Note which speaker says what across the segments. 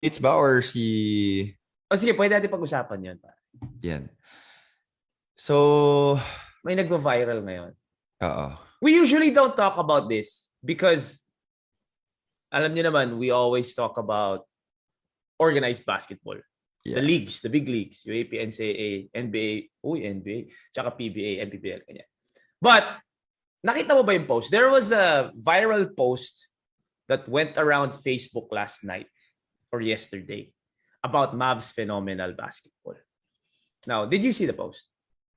Speaker 1: It's ba or si...
Speaker 2: O sige, pwede natin pag-usapan yun.
Speaker 1: Yan. So,
Speaker 2: May nagvo-viral ngayon.
Speaker 1: oo.
Speaker 2: We usually don't talk about this because alam niyo naman, we always talk about organized basketball. The
Speaker 1: Yeah.
Speaker 2: leagues, the big leagues, UAP, NCAA, NBA, NBA, tsaka PBA, NPBL, kanya. But, nakita mo ba yung post? There was a viral post that went around Facebook last night or yesterday about Mavs phenomenal basketball. Now, did you see the post?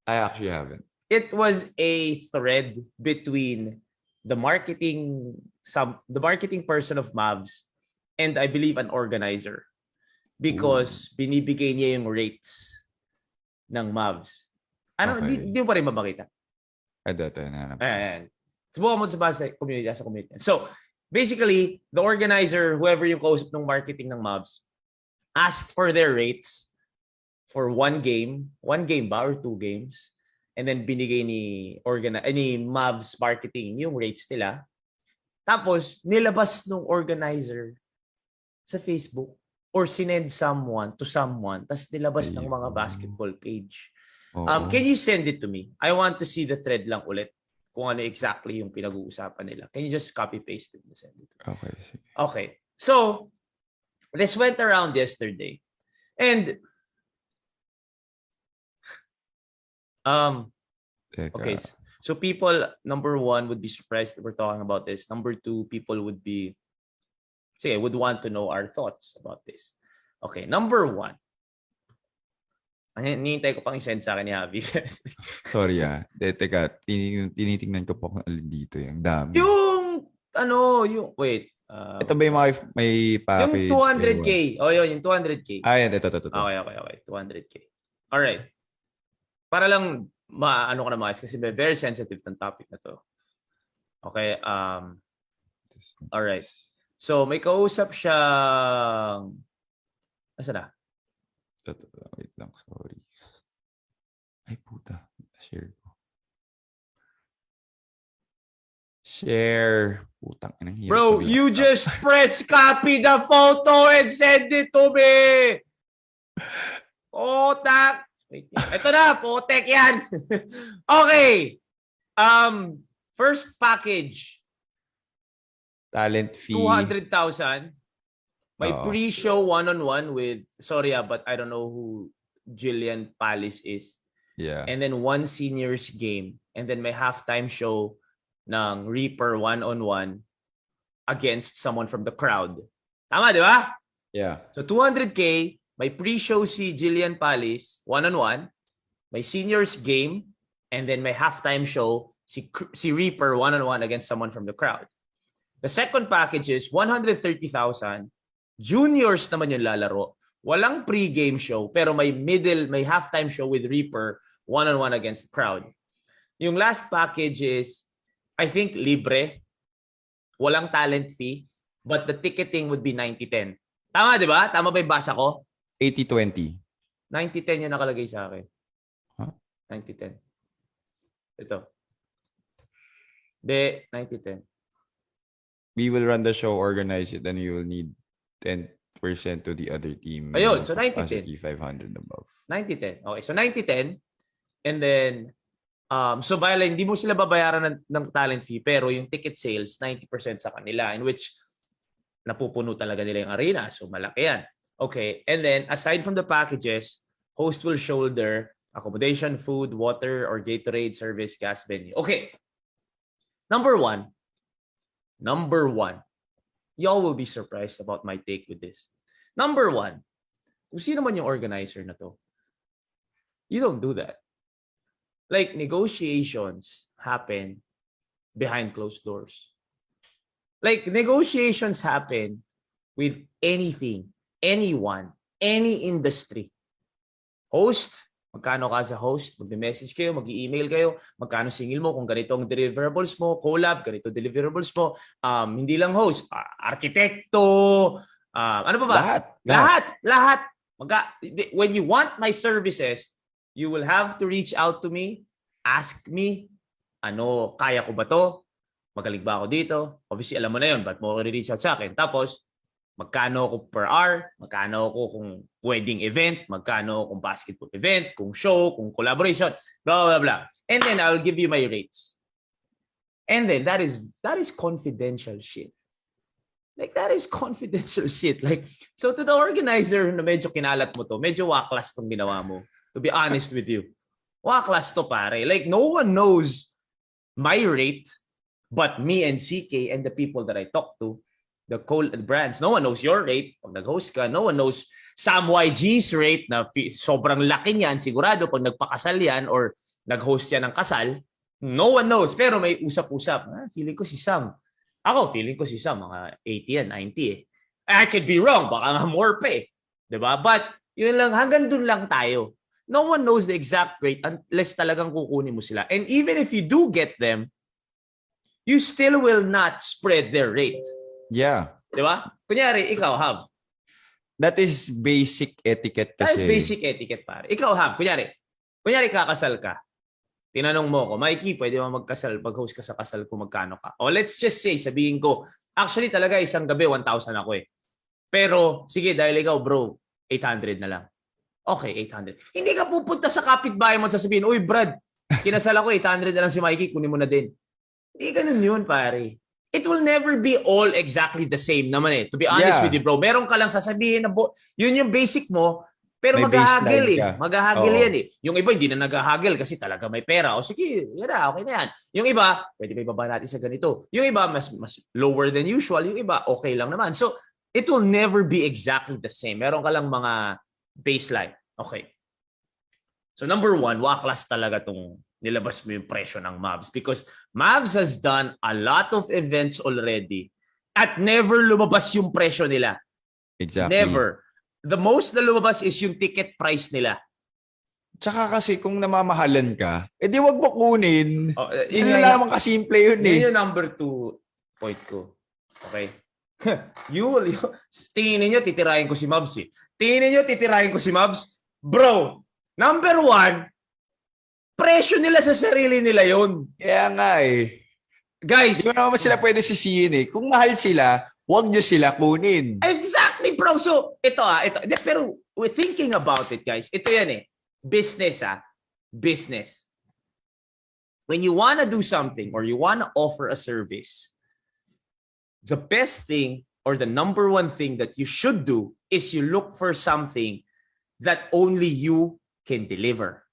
Speaker 1: I actually haven't.
Speaker 2: It was a thread between the marketing person of Mavs and I believe an organizer because binibigay niya yung rates ng Mavs. Ano,
Speaker 1: Okay.
Speaker 2: di mo pa rin mabakita.
Speaker 1: Ito, nahanap.
Speaker 2: Ayan. Subukan mo sa community. So, basically, the organizer, whoever yung kausap ng marketing ng Mavs, asked for their rates for one game ba or 2 games? And then binigay ni Mavs marketing yung rates nila. Tapos, nilabas nung organizer sa Facebook or sinend someone to someone tapos nilabas ng mga basketball page. Can you send it to me? I want to see the thread lang ulit kung ano exactly yung pinag-uusapan nila. Can you just copy-paste it and send it?
Speaker 1: Okay.
Speaker 2: Okay. So, this went around yesterday. And, okay. So people, number one, would be surprised that we're talking about this. Number two, people would want to know our thoughts about this. Okay, number one. Hinihintay ko pang isend sa akin ni Javi.
Speaker 1: Sorry teka, tinitingnan ko po kung alin dito yung dami.
Speaker 2: Wait.
Speaker 1: Ito ba yung may package?
Speaker 2: Yung 200K. Yung 200K.
Speaker 1: Yan, ito.
Speaker 2: Okay. 200K. Alright. Para lang maano ka na maayos kasi very sensitive ng topic na to. Okay. Alright. So, may kausap siyang... Asa na?
Speaker 1: Wait lang, sorry. Ay, puta. Share ko. Share. Putang ina.
Speaker 2: Bro, you just press copy the photo and send it to me. Wait. Ito na, potek yan. Okay. First package.
Speaker 1: Talent fee.
Speaker 2: 200,000. May pre-show one-on-one with, but I don't know who Jillian Palis is.
Speaker 1: Yeah.
Speaker 2: And then one seniors game. And then may halftime show ng Reaper one-on-one against someone from the crowd. Tama, di ba?
Speaker 1: Yeah.
Speaker 2: So 200K, may pre-show si Jillian Palis, one-on-one, may seniors game, and then may halftime show si Reaper one-on-one against someone from the crowd. The second package is 130,000. Juniors naman yung lalaro. Walang pre-game show, pero may halftime show with Reaper one-on-one against the crowd. Yung last package is, I think, libre. Walang talent fee, but the ticketing would be 90-10. Tama, di ba? Tama ba yung basa ko?
Speaker 1: 80-20.
Speaker 2: 90-10 yung nakalagay sa akin.
Speaker 1: Huh?
Speaker 2: 90-10. Ito. De, 90-10.
Speaker 1: We will run the show, organize it, and you will need 10% to the other team.
Speaker 2: Ayun, so 90-10.
Speaker 1: 500 above.
Speaker 2: 90-10. Okay, so 90-10. And then, so bala, hindi mo sila babayaran ng talent fee, pero yung ticket sales, 90% sa kanila, in which napupuno talaga nila yung arena. So malaki yan. Okay, and then, aside from the packages, host will shoulder accommodation, food, water, or Gatorade service, gas venue. Okay. Number one. Y'all will be surprised about my take with this. Number one, kung sino man yung organizer na to, you don't do that. Like, negotiations happen behind closed doors. Like, negotiations happen with anything, anyone, any industry. Host, magkano ka sa host? Mag-message kayo, mag-email kayo, magkano singil mo, kung ganito ang deliverables mo, collab, ganito deliverables mo, hindi lang host, arkitekto, ano pa ba? Lahat. When you want my services, you will have to reach out to me, ask me, kaya ko ba to? Magaling ba ako dito? Obviously, alam mo na yun, but mo reach out sa akin. Tapos, magkano ako per hour, magkano ako kung wedding event, magkano kung basketball event, kung show, kung collaboration, blah, blah, blah. And then I'll give you my rates. And then that is confidential shit. Like, that is confidential shit. Like, so to the organizer na medyo kinalat mo to, medyo waklas tong ginawa mo. To be honest with you. Waklas to, pare. Like, no one knows my rate but me and CK and the people that I talk to. The brands, no one knows your rate. Pag nag-host ka, no one knows Sam YG's rate na sobrang laki niyan. Sigurado pag nagpakasal yan or nag-host yan ng kasal, no one knows. Pero may usap-usap. Feeling ko si Sam. Ako, feeling ko si Sam, mga 80 yan, 90 eh. I could be wrong. Baka nga more pa eh. Diba? But, yun lang, hanggang dun lang tayo. No one knows the exact rate unless talagang kukunin mo sila. And even if you do get them, you still will not spread their rate.
Speaker 1: Yeah.
Speaker 2: Di ba? Kunyari, ikaw, Have.
Speaker 1: That is basic etiquette kasi.
Speaker 2: That is basic etiquette, pare. Ikaw, Have. Kunyari, kakasal ka. Tinanong mo ko, Mikey, pwede mo magkasal, pag-host ka sa kasal ko, magkano ka? O let's just say, sabihin ko, actually talaga isang gabi, 1,000 ako eh. Pero, sige, dahil ikaw, bro, 800 na lang. Okay, 800. Hindi ka pupunta sa kapitbahay mo at sasabihin, uy, Brad, kinasal ako, 800 na lang si Mikey, kunin mo na din. Hindi ganun yun, pare. It will never be all exactly the same naman eh. To be honest with you, bro. Meron ka lang sasabihin na yun yung basic mo, pero maghahagil eh. Maghahagil yan eh. Yung iba hindi na naghahagil kasi talaga may pera. O sige, yan na, okay na yan. Yung iba, pwede ba ibaba natin sa ganito. Yung iba, mas lower than usual. Yung iba, okay lang naman. So, it will never be exactly the same. Meron ka lang mga baseline. Okay. So, number one, waklas talaga tong nilabas mo yung presyo ng Mavs because Mavs has done a lot of events already at never lumabas yung presyo nila.
Speaker 1: Exactly.
Speaker 2: Never. The most na lumabas is yung ticket price nila.
Speaker 1: Tsaka kasi kung namamahalan ka, edi wag mo kunin.
Speaker 2: Yun
Speaker 1: lamang kasimple yun eh.
Speaker 2: Yun yung number 2 point ko. Okay? Tingin niyo titirahin ko si Mavs eh. Tingin niyo titirahin ko si Mavs? Bro, number 1, presyo nila sa sarili nila yon.
Speaker 1: Kaya nga eh.
Speaker 2: Guys,
Speaker 1: hindi mo naman sila pwede sisihin eh. Kung mahal sila, huwag nyo sila kunin.
Speaker 2: Exactly, bro. So, ito. Pero we're thinking about it, guys. Ito yan eh. Business, Business. When you wanna do something or you wanna offer a service, the best thing or the number 1 thing that you should do is you look for something that only you can deliver.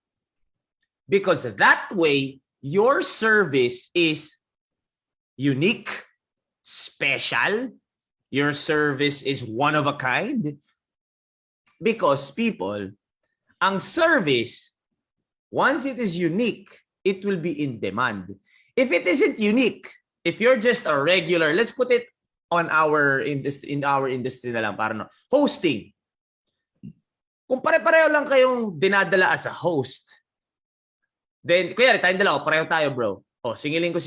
Speaker 2: Because that way, your service is unique, special. Your service is one of a kind. Because people, ang service, once it is unique, it will be in demand. If it isn't unique, if you're just a regular, let's put it on our industry, in our industry na lang, para hosting. Kung pare-pareho lang kayong dinadala as a host, then, kunyari, tayong dalawa, pareho tayo, bro. O, singilin ko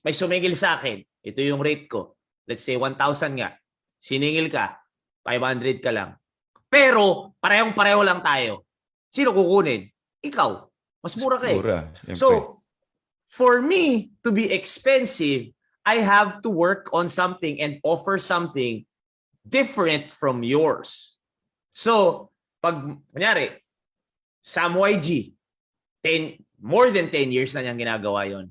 Speaker 2: may sumingil sa akin. Ito yung rate ko. Let's say, 1,000 nga. Siningil ka, 500 ka lang. Pero, parehong-pareho lang tayo. Sino kukunin? Ikaw. Mas mura ka eh. So, for me to be expensive, I have to work on something and offer something different from yours. So, pag, kunyari, Sam YG, more than 10 years na niyang ginagawa yon.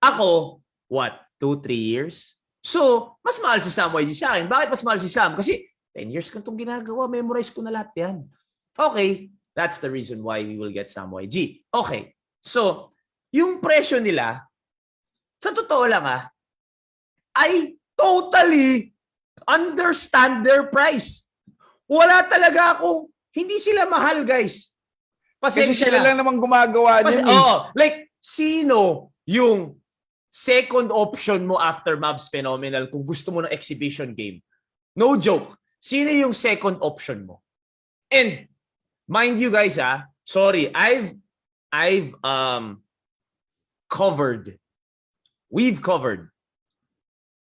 Speaker 2: Ako, 2-3 years? So, mas mahal si Sam YG sa akin. Bakit mas mahal si Sam? Kasi 10 years ko itong ginagawa. Memorize ko na lahat yan. Okay. That's the reason why we will get Sam YG. Okay. So, yung presyo nila, sa totoo lang I totally understand their price. Wala talaga akong, hindi sila mahal, guys.
Speaker 1: Kasi sila lang naman gumagawa din.
Speaker 2: Like, sino yung second option mo after Mavs Phenomenal kung gusto mo ng exhibition game? No joke. Sino yung second option mo? And, mind you guys, sorry, we've covered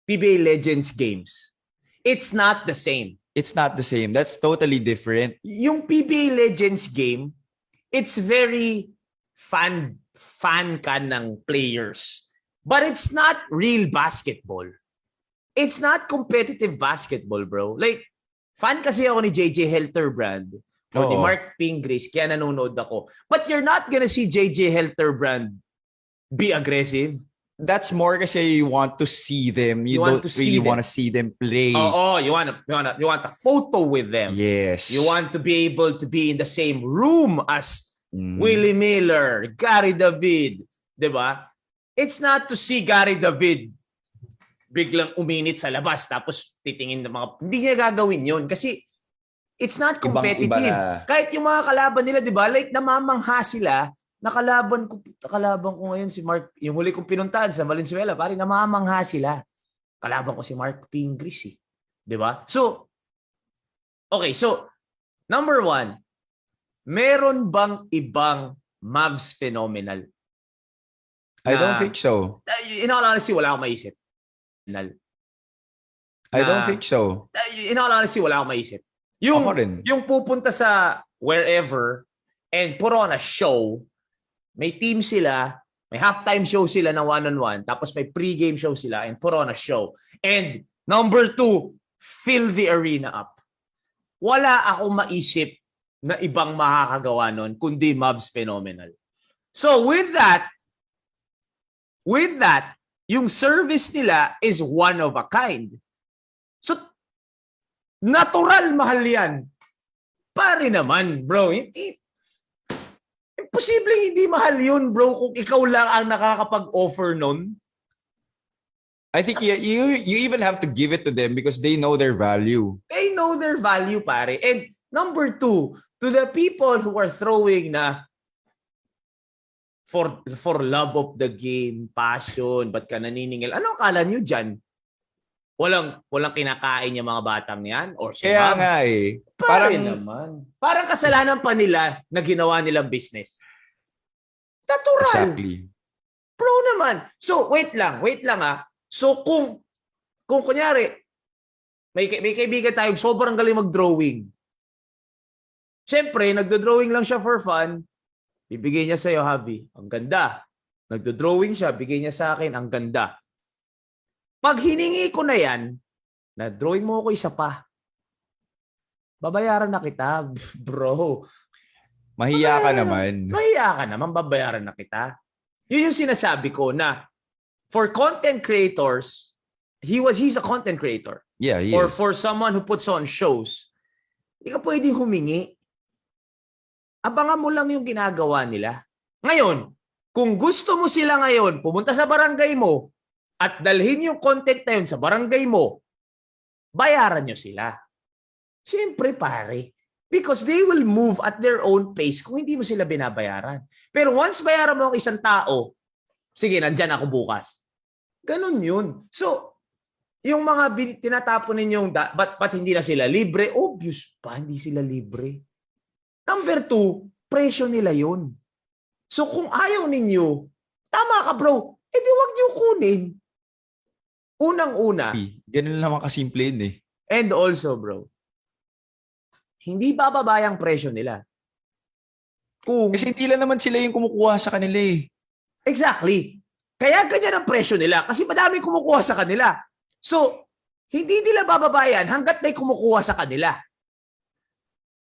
Speaker 2: PBA Legends games. It's not the same.
Speaker 1: It's not the same. That's totally different.
Speaker 2: Yung PBA Legends game, it's very fan ka ng players. But it's not real basketball. It's not competitive basketball, bro. Like, Fan kasi ako ni JJ Helterbrand or ni
Speaker 1: Oo.
Speaker 2: Mark Pingris, kaya nanonood ako. But you're not gonna see JJ Helterbrand be aggressive.
Speaker 1: That's more kasi you want to see them. You,
Speaker 2: You want
Speaker 1: don't
Speaker 2: to see
Speaker 1: really want
Speaker 2: them.
Speaker 1: to see them play.
Speaker 2: Oh, you want a photo with them.
Speaker 1: Yes.
Speaker 2: You want to be able to be in the same room as
Speaker 1: Mhm.
Speaker 2: Willie Miller, Gary David, 'di ba? It's not to see Gary David biglang uminit sa labas tapos titingin ng mga hindi niya gagawin 'yon kasi it's not competitive.
Speaker 1: Ibang-iba na.
Speaker 2: Kahit yung mga kalaban nila, 'di ba? Like namamangha sila. Nakalaban ko ngayon si Mark, yung huli kong pinuntahan sa Valenzuela, pare namamangha sila. Kalaban ko si Mark Pingris, eh. 'Di ba? So okay, so number 1, meron bang ibang Mavs phenomenal?
Speaker 1: I don't think so.
Speaker 2: In all honesty, wala akong maisip.
Speaker 1: I don't think so.
Speaker 2: In all honesty, wala akong maisip.
Speaker 1: Ako rin.
Speaker 2: Yung pupunta sa wherever and put on a show, may team sila, may halftime show sila na one-on-one, tapos may pre-game show sila and put on a show. And number 2, fill the arena up. Wala akong maisip na ibang makakagawa nun, kundi Mavs phenomenal. So with that, yung service nila is one of a kind. So, natural mahal yan. Pare naman, bro. Imposible hindi mahal yun, bro, kung ikaw lang ang nakakapag-offer nun.
Speaker 1: I think you even have to give it to them because they know their value.
Speaker 2: They know their value, pare. And number 2, to the people who are throwing na for love of the game, passion, ba't ka naniningil? Ano akala nyo dyan? Walang kinakain yung mga batang yan? Or si
Speaker 1: Kaya
Speaker 2: Mavs?
Speaker 1: nga eh.
Speaker 2: Pare naman. Parang kasalanan pa nila na ginawa nilang business. Natural.
Speaker 1: Exactly.
Speaker 2: Bro naman. So, wait lang ah. So, kung kunyari, may kaibigan tayong sobrang galing mag-drawing. Siyempre, nagdo-drawing lang siya for fun. Bibigay niya sa'yo, Javi. Ang ganda. Nagdo-drawing siya, bigay niya sa akin, ang ganda. Pag hiningi ko na yan, na-drawing mo ako isa pa. Babayaran na kita, bro.
Speaker 1: Mahiya ka naman.
Speaker 2: Mahiya ka naman, babayaran na kita. Yun yung sinasabi ko na for content creators, he's a content creator.
Speaker 1: Yeah, he
Speaker 2: Or
Speaker 1: is.
Speaker 2: for someone who puts on shows, hindi ka pwedeng humingi. Abangan mo lang yung ginagawa nila. Ngayon, kung gusto mo sila ngayon, pumunta sa barangay mo at dalhin yung content na yun sa barangay mo, bayaran nyo sila. Siyempre, pare. Because they will move at their own pace kung hindi mo sila binabayaran. Pero once bayaran mo ang isang tao, sige, nandyan ako bukas. Ganun yun. So, yung mga tinatapon ninyong, ba't hindi na sila libre? Obvious pa, hindi sila libre. Number 2, presyo nila yun. So kung ayaw ninyo, tama ka bro, edi wag niyo kunin. Unang-una.
Speaker 1: Ganun naman kasimple yun eh.
Speaker 2: And also bro, hindi bababa ang presyo nila.
Speaker 1: Kasi hindi lang naman sila yung kumukuha sa kanila eh.
Speaker 2: Exactly. Kaya ganyan ang presyo nila kasi madami kumukuha sa kanila. So, hindi nila bababayan hanggat may kumukuha sa kanila.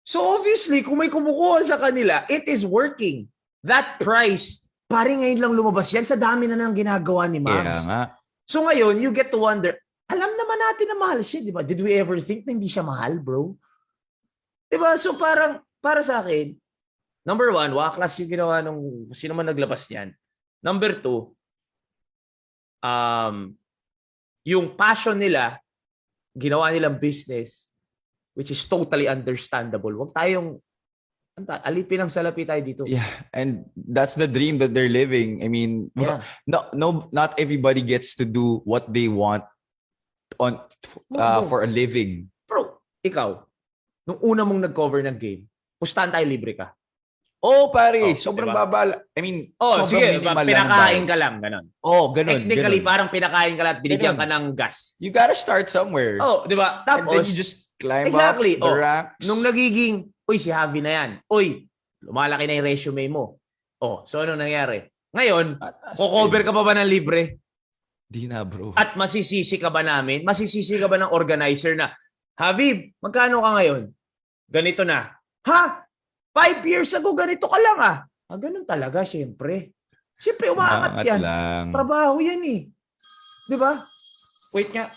Speaker 2: So obviously, kung may kumukuha sa kanila, it is working. That price, parang ngayon lang lumabas yan sa dami na nang ginagawa ni Mavs.
Speaker 1: Kaya nga.
Speaker 2: So ngayon, you get to wonder, alam naman natin na mahal siya, di ba? Did we ever think na hindi siya mahal, bro? Di ba? So parang, para sa akin, number 1, waklas yung ginawa nung sino man naglabas niyan. Number 2, yung passion nila, ginawa nilang business, which is totally understandable. Huwag tayong alipin ang salapi tayo dito.
Speaker 1: Yeah, and that's the dream that they're living. I mean,
Speaker 2: Yeah.
Speaker 1: not everybody gets to do what they want for a living.
Speaker 2: Bro, ikaw, nung una mong nag-cover ng game, pustahan tayo libre ka.
Speaker 1: Oh, pare,
Speaker 2: Oh,
Speaker 1: sobrang
Speaker 2: diba?
Speaker 1: babal. I mean,
Speaker 2: Oh,
Speaker 1: sobrang
Speaker 2: sige,
Speaker 1: minimal lang
Speaker 2: pinakain
Speaker 1: tayo.
Speaker 2: ka lang, ganon.
Speaker 1: Oh, ganun.
Speaker 2: Technically,
Speaker 1: ganun.
Speaker 2: parang pinakain ka lang at binigyan
Speaker 1: Ganun.
Speaker 2: ka ng gas.
Speaker 1: You gotta start somewhere.
Speaker 2: Oh, di ba?
Speaker 1: And then
Speaker 2: Tapos,
Speaker 1: you just climb
Speaker 2: exactly.
Speaker 1: up the ranks.
Speaker 2: Nung nagiging, uy, si Javi na yan. Uy, lumalaki na yung resume mo. Oh, so ano nangyari? Ngayon, kukover ka pa ba ng libre?
Speaker 1: Di na, bro.
Speaker 2: At masisisi ka ba namin? Masisisi ka ba ng organizer na, Habib, magkano ka ngayon? Ganito na. Ha? 5 years ago, ganito ka lang ah. Ganun talaga, syempre. Syempre, umaangat
Speaker 1: Umaangat
Speaker 2: yan.
Speaker 1: lang.
Speaker 2: Trabaho yan eh. Di ba? Wait nga.